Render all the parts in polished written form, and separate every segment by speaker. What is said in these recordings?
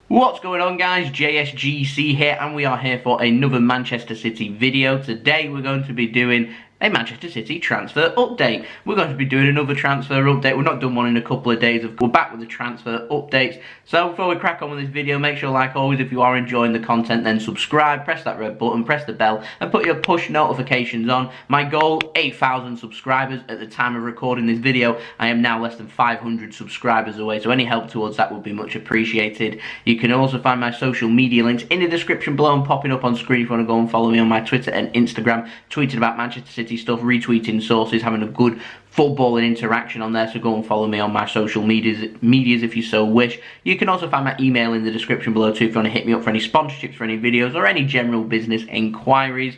Speaker 1: What's going on, guys? JSGC here, and we are here for another Manchester City video. Today we're going to be doing a Manchester City transfer update. We're going to be doing another transfer update. We've not done one in a couple of days. We're back with the transfer updates. So before we crack on with this video, make sure, like always, if you are enjoying the content, then subscribe, press that red button, press the bell, and put your push notifications on. My goal, 8,000 subscribers at the time of recording this video. I am now less than 500 subscribers away, so any help towards that would be much appreciated. You can also find my social media links in the description below and popping up on screen if you want to go and follow me on my Twitter and Instagram, tweeting about Manchester City stuff, retweeting sources, having a good footballing interaction on there. So go and follow me on my social medias if you so wish. You can also find my email in the description below too if you want to hit me up for any sponsorships for any videos or any general business inquiries.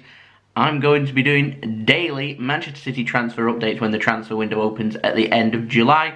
Speaker 1: I'm going to be doing daily Manchester City transfer updates when the transfer window opens at the end of July.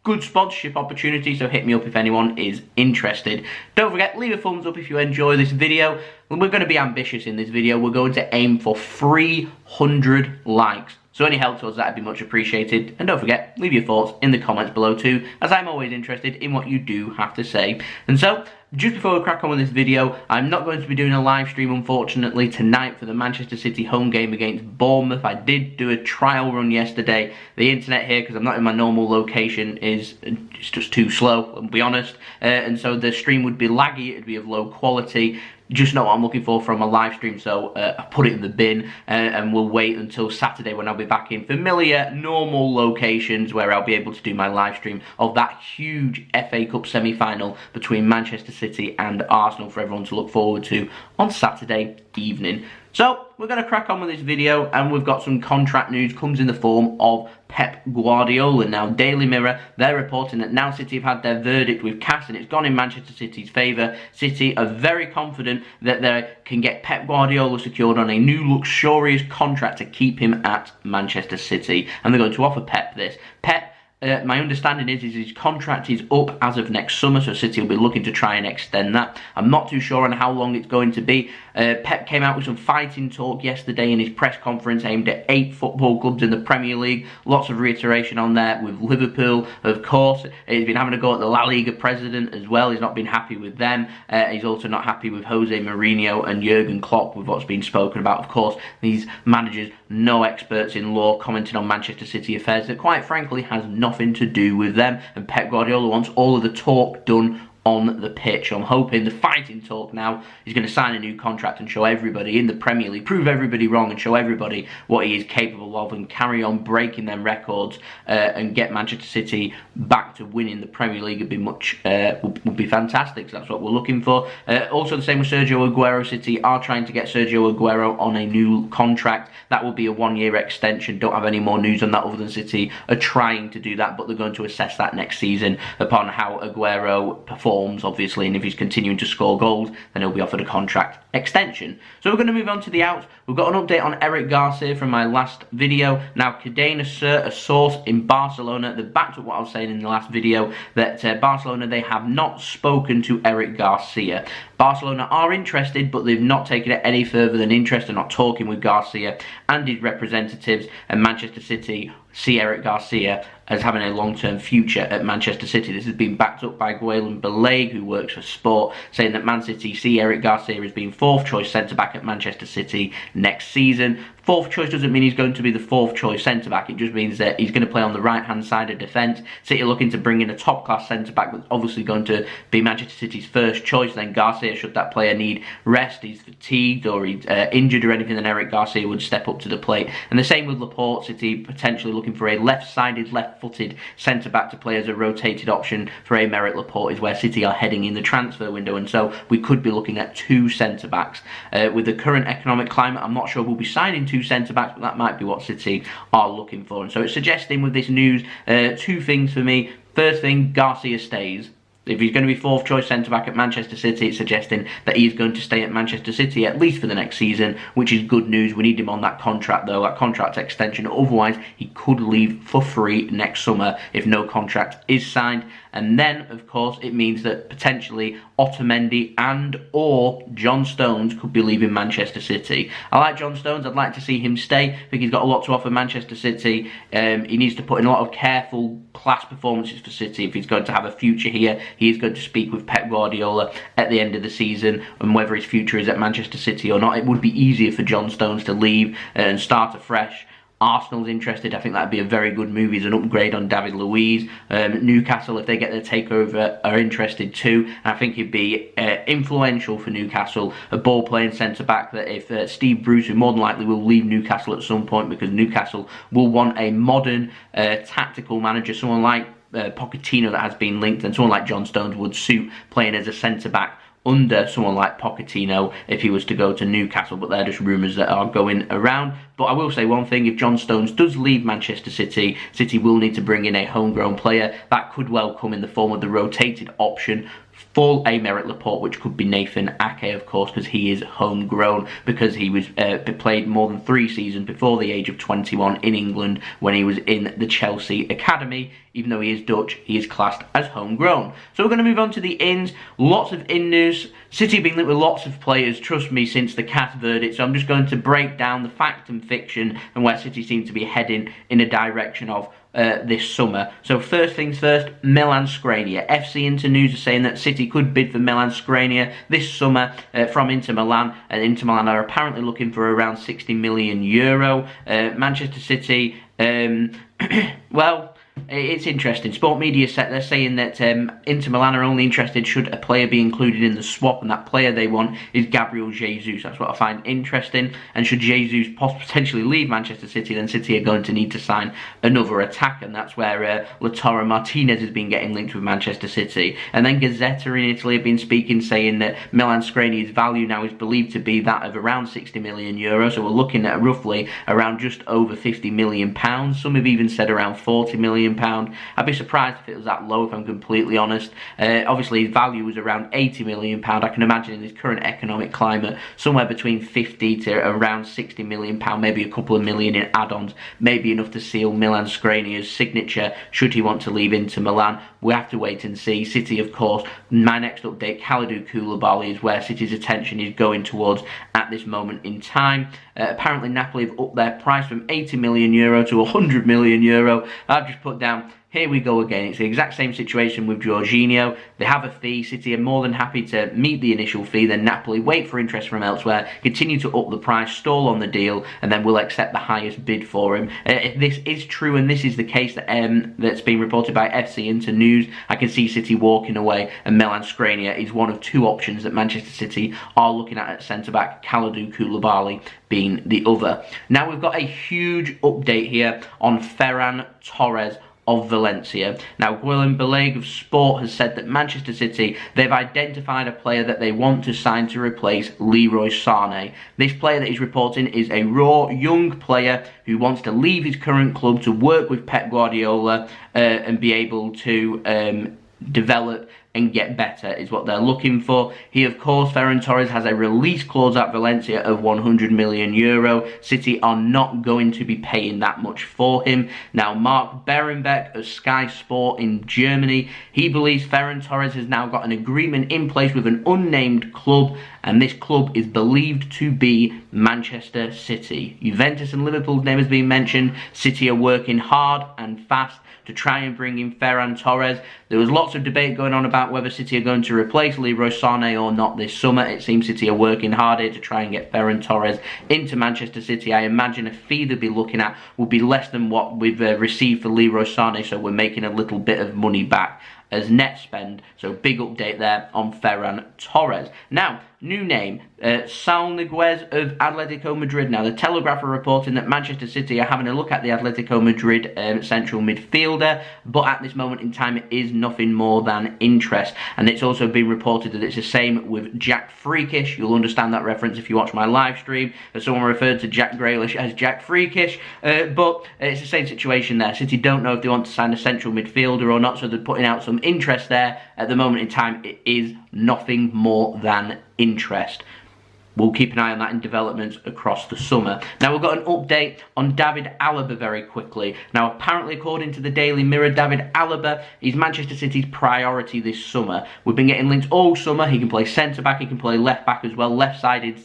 Speaker 1: Good sponsorship opportunity, so hit me up if anyone is interested. Don't forget, leave a thumbs up if you enjoy this video. We're going to be ambitious in this video. We're going to aim for 300 likes. So any help towards that would be much appreciated. And don't forget, leave your thoughts in the comments below too, as I'm always interested in what you do have to say. And so, just before we crack on with this video, I'm not going to be doing a live stream, unfortunately, tonight for the Manchester City home game against Bournemouth. I did do a trial run yesterday. The internet here, because I'm not in my normal location, it's just too slow, I'll be honest. And so the stream would be laggy, it would be of low quality. Just not what I'm looking for from a live stream, so I put it in the bin and we'll wait until Saturday when I'll be back in familiar, normal locations where I'll be able to do my live stream of that huge FA Cup semi-final between Manchester City and Arsenal for everyone to look forward to on Saturday evening. So, we're going to crack on with this video, and we've got some contract news, comes in the form of Pep Guardiola. Now, Daily Mirror, they're reporting that now City have had their verdict with CAS, and it's gone in Manchester City's favour. City are very confident that they can get Pep Guardiola secured on a new luxurious contract to keep him at Manchester City, and they're going to offer Pep this. Pep, my understanding is his contract is up as of next summer, so City will be looking to try and extend that. I'm not too sure on how long it's going to be. Pep came out with some fighting talk yesterday in his press conference aimed at 8 football clubs in the Premier League. Lots of reiteration on there with Liverpool, of course. He's been having a go at the La Liga president as well. He's not been happy with them. He's also not happy with Jose Mourinho and Jurgen Klopp with what's been spoken about. Of course, these managers, no experts in law, commenting on Manchester City affairs that quite frankly has nothing to do with them. And Pep Guardiola wants all of the talk done on the pitch. I'm hoping the fighting talk now is going to sign a new contract and show everybody in the Premier League, prove everybody wrong and show everybody what he is capable of, and carry on breaking them records and get Manchester City back to winning the Premier League would be would be fantastic. So that's what we're looking for. Also the same with Sergio Agero. City are trying to get Sergio Agero on a new contract. That will be a 1-year extension. Don't have any more news on that other than City are trying to do that, but they're going to assess that next season upon how Agüero performs, obviously, and if he's continuing to score goals, then he'll be offered a contract extension. So we're going to move on to the outs. We've got an update on Eric Garcia from my last video. Now, Cadena Ser, a source in Barcelona, that backed up what I was saying in the last video, that Barcelona, they have not spoken to Eric Garcia. Barcelona are interested, but they've not taken it any further than interest and not talking with Garcia and his representatives, and Manchester City see Eric Garcia as having a long-term future at Manchester City. This has been backed up by Guillem Balague, who works for Sport, saying that Man City see Eric Garcia as being 4th choice centre-back at Manchester City next season. 4th choice doesn't mean he's going to be the 4th choice centre-back. It just means that he's going to play on the right-hand side of defence. City are looking to bring in a top-class centre-back that's obviously going to be Manchester City's first choice. Then Garcia, should that player need rest, he's fatigued or he's injured or anything, then Eric Garcia would step up to the plate. And the same with Laporte. City potentially looking for a left-sided, left-footed centre-back to play as a rotated option for Aymeric Laporte, is where City are heading in the transfer window. And so we could be looking at 2 centre-backs. With the current economic climate, I'm not sure we'll be signing 2 centre-backs, but that might be what City are looking for. And so it's suggesting with this news 2 things for me. First thing, Garcia stays. If he's going to be 4th choice centre-back at Manchester City, it's suggesting that he's going to stay at Manchester City at least for the next season, which is good news. We need him on that contract though, that contract extension. Otherwise, he could leave for free next summer if no contract is signed. And then, of course, it means that potentially Otamendi and or John Stones could be leaving Manchester City. I like John Stones. I'd like to see him stay. I think he's got a lot to offer Manchester City. He needs to put in a lot of careful, class performances for City if he's going to have a future here. He is going to speak with Pep Guardiola at the end of the season, and whether his future is at Manchester City or not. It would be easier for John Stones to leave and start afresh. Arsenal's interested. I think that'd be a very good move. He's an upgrade on David Luiz. Newcastle, if they get their takeover, are interested too. And I think he'd be influential for Newcastle. A ball-playing centre-back that if Steve Bruce, who more than likely will leave Newcastle at some point, because Newcastle will want a modern tactical manager, someone like Pochettino that has been linked, and someone like John Stones would suit playing as a centre-back under someone like Pochettino if he was to go to Newcastle, but they're just rumours that are going around. But I will say one thing, if John Stones does leave Manchester City, City will need to bring in a homegrown player. That could well come in the form of the rotated option for a Eric Laporte, which could be Nathan Ake, of course, because he is homegrown, because he was played more than 3 seasons before the age of 21 in England when he was in the Chelsea Academy. Even though he is Dutch, he is classed as homegrown. So we're going to move on to the ins. Lots of in news. City have been linked with lots of players, trust me, since the CAS verdict. So I'm just going to break down the fact and fiction and where City seem to be heading in a direction of this summer. So first things first, Milan Skriniar. FC Inter News are saying that City could bid for Milan Skriniar this summer from Inter Milan, and Inter Milan are apparently looking for around €60 million. Manchester City, well, it's interesting. Sport Media set they're saying that Inter Milan are only interested should a player be included in the swap, and that player they want is Gabriel Jesus. That's what I find interesting. And should Jesus potentially leave Manchester City, then City are going to need to sign another attacker, and that's where Lautaro Martinez has been getting linked with Manchester City. And then Gazzetta in Italy have been speaking, saying that Milan Skriniar's value now is believed to be that of around €60 million. So we're looking at roughly around just over £50 million. Some have even said around £40 million. I'd be surprised if it was that low, if I'm completely honest. Obviously his value was around £80 million. I can imagine in this current economic climate somewhere between 50 to around £60 million, maybe a couple of million in add-ons, maybe enough to seal Milan Skriniar's signature should he want to leave Inter Milan. We have to wait and see. City, of course, my next update, Kalidou Koulibaly is where City's attention is going towards at this moment in time. Apparently Napoli have upped their price from €80 million to €100 million. I've just put down, here we go again. It's the exact same situation with Jorginho. They have a fee. City are more than happy to meet the initial fee. Then Napoli wait for interest from elsewhere, continue to up the price, stall on the deal, and then will accept the highest bid for him. If this is true, and this is the case that's been reported by FC Inter News, I can see City walking away, and Milan Skriniar is one of 2 options that Manchester City are looking at centre-back, Kalidou Koulibaly being the other. Now we've got a huge update here on Ferran Torres of Valencia. Now, Guillem Balague of Sport has said that Manchester City, they've identified a player that they want to sign to replace Leroy Sané. This player that he's reporting is a raw, young player who wants to leave his current club to work with Pep Guardiola and be able to develop and get better is what they're looking for. He, of course, Ferran Torres has a release clause at Valencia of €100 million. City are not going to be paying that much for him. Now, Marc Behrenbeck of Sky Sport in Germany, he believes Ferran Torres has now got an agreement in place with an unnamed club, and this club is believed to be Manchester City. Juventus and Liverpool's name has been mentioned. City are working hard and fast to try and bring in Ferran Torres. There was lots of debate going on about whether City are going to replace Leroy Sané or not this summer. It seems City are working hard here to try and get Ferran Torres into Manchester City. I imagine a fee they'll be looking at will be less than what we've received for Leroy Sané, so we're making a little bit of money back as net spend. So big update there on Ferran Torres. Now, new name, Saul Niguez of Atletico Madrid. Now, the Telegraph are reporting that Manchester City are having a look at the Atletico Madrid central midfielder, but at this moment in time, it is nothing more than interest. And it's also been reported that it's the same with Jack Freakish. You'll understand that reference if you watch my live stream, as someone referred to Jack Grealish as Jack Freakish, but it's the same situation there. City don't know if they want to sign a central midfielder or not, so they're putting out some interest there. At the moment in time, it is nothing more than interest. we'll keep an eye on that in developments across the summer. Now, we've got an update on David Alaba very quickly. Now, apparently, according to the Daily Mirror, David Alaba is Manchester City's priority this summer. We've been getting links all summer. He can play centre-back, he can play left-back as well, left-sided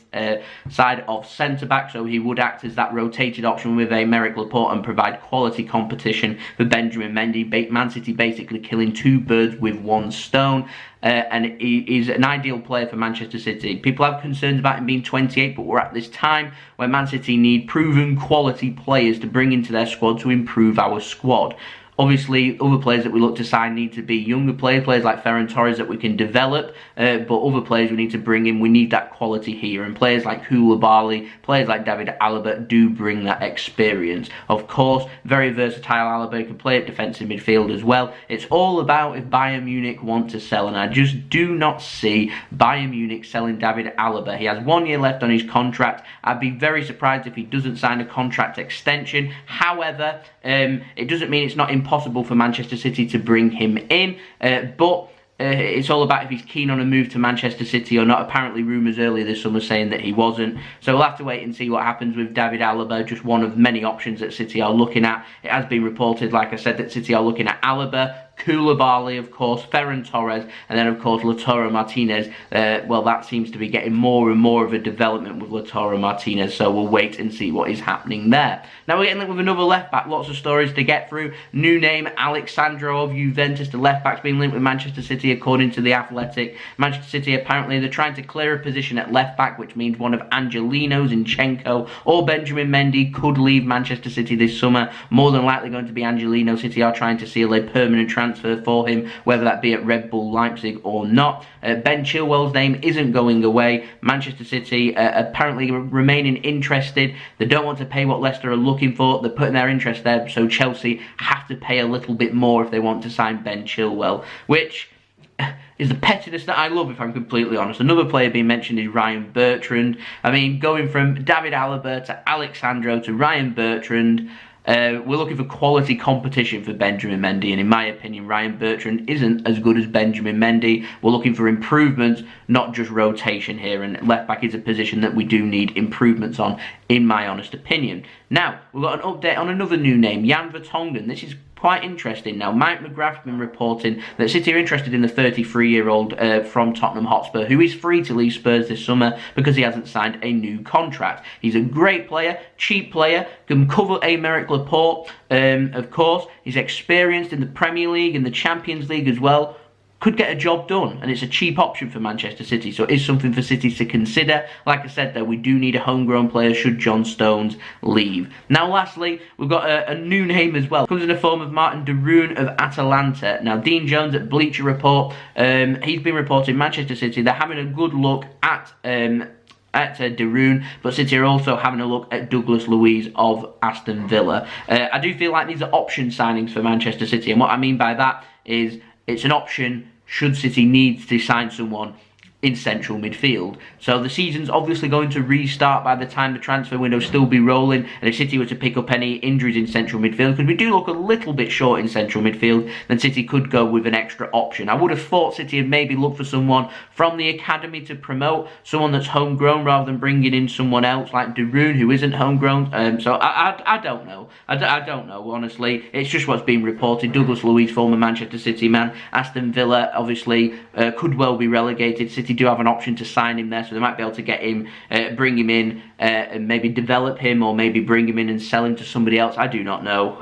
Speaker 1: side of centre-back, so he would act as that rotated option with a Eric Laporte and provide quality competition for Benjamin Mendy. Man City basically killing two birds with one stone. And he is an ideal player for Manchester City. People have concerns about him being 28, but we're at this time where Man City need proven quality players to bring into their squad to improve our squad. Obviously, other players that we look to sign need to be younger players like Ferran Torres that we can develop, but other players we need to bring in, we need that quality here. And players like Koulibaly, players like David Alaba do bring that experience. Of course, very versatile Alaba, can play at defensive midfield as well. It's all about if Bayern Munich want to sell, and I just do not see Bayern Munich selling David Alaba. He has 1 year left on his contract. I'd be very surprised if he doesn't sign a contract extension. However, it doesn't mean it's not impossible for Manchester City to bring him in, but it's all about if he's keen on a move to Manchester City or not. Apparently rumours earlier this summer saying that he wasn't, so we'll have to wait and see what happens with David Alaba, just one of many options that City are looking at. It has been reported, like I said, that City are looking at Alaba, Koulibaly, of course, Ferran Torres, and then, of course, Lautaro Martinez. Well, that seems to be getting more and more of a development with Lautaro Martinez, so we'll wait and see what is happening there. Now, we're getting linked with another left-back. Lots of stories to get through. New name, Alex Sandro of Juventus. The left-back's been linked with Manchester City, according to The Athletic. Manchester City, apparently, they're trying to clear a position at left-back, which means one of Angelino, Zinchenko, or Benjamin Mendy could leave Manchester City this summer. More than likely going to be Angelino. City are trying to seal a permanent transfer for him, whether that be at Red Bull Leipzig or not. Ben Chilwell's name isn't going away. Manchester City apparently remaining interested. They don't want to pay what Leicester are looking for. They're putting their interest there, so Chelsea have to pay a little bit more if they want to sign Ben Chilwell, which is the pettiness that I love, if I'm completely honest. Another player being mentioned is Ryan Bertrand. I mean, going from David Alaba to Alex Sandro to Ryan Bertrand, we're looking for quality competition for Benjamin Mendy, and in my opinion, Ryan Bertrand isn't as good as Benjamin Mendy. We're looking for improvements, not just rotation here, and left-back is a position that we do need improvements on, in my honest opinion. Now, we've got an update on another new name, Jan Vertonghen. This is quite interesting. Now, Mike McGrath's been reporting that City are interested in the 33-year-old from Tottenham Hotspur, who is free to leave Spurs this summer because he hasn't signed a new contract. He's a great player, cheap player, can cover a Eric Laporte, of course. He's experienced in the Premier League, in the Champions League as well. Could get a job done, and it's a cheap option for Manchester City, so it is something for City to consider. Like I said, though, we do need a homegrown player should John Stones leave. Now, lastly, we've got a new name as well. It comes in the form of Martin de Roon of Atalanta. Now, Dean Jones at Bleacher Report, he's been reporting Manchester City. They're having a good look at De Roon, but City are also having a look at Douglas Luiz of Aston Villa. I do feel like these are option signings for Manchester City, and what I mean by that is it's an option should City need to sign someone in central midfield. So the season's obviously going to restart by the time the transfer window still be rolling, and if City were to pick up any injuries in central midfield, because we do look a little bit short in central midfield, then City could go with an extra option. I would have thought City had maybe looked for someone from the academy to promote, someone that's homegrown rather than bringing in someone else like De Roon who isn't homegrown. So I don't know. I don't know, honestly. It's just what's being reported. Douglas Luiz, former Manchester City man. Aston Villa obviously could well be relegated. City do have an option to sign him there, so they might be able to get him, bring him in, and maybe develop him, or maybe bring him in and sell him to somebody else. I do not know.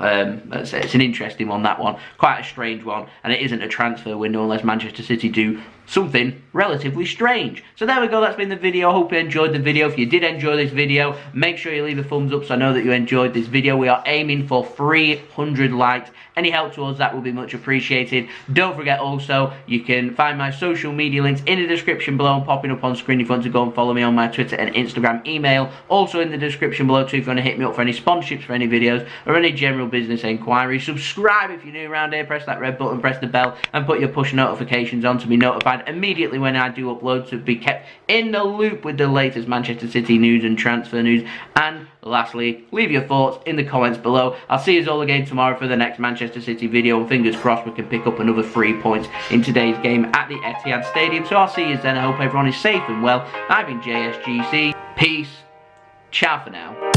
Speaker 1: It's an interesting one, that one. Quite a strange one, and it isn't a transfer window unless Manchester City do something relatively strange. So there we go, that's been the video. I hope you enjoyed the video. If you did enjoy this video, make sure you leave a thumbs up so I know that you enjoyed this video. We are aiming for 300 likes. Any help towards that will be much appreciated. Don't forget also, you can find my social media links in the description below and popping up on screen if you want to go and follow me on my Twitter and Instagram. Email also in the description below too if you want to hit me up for any sponsorships for any videos or any general business inquiries. Subscribe if you're new around here, press that red button, press the bell and put your push notifications on to be notified notified immediately when I do upload to be kept in the loop with the latest Manchester City news and transfer news. And lastly, leave your thoughts in the comments below. I'll see you all again tomorrow for the next Manchester City video, and fingers crossed we can pick up another 3 points in today's game at the Etihad Stadium. So I'll see you then. I hope everyone is safe and well. I've been JSGC. Peace. Ciao for now.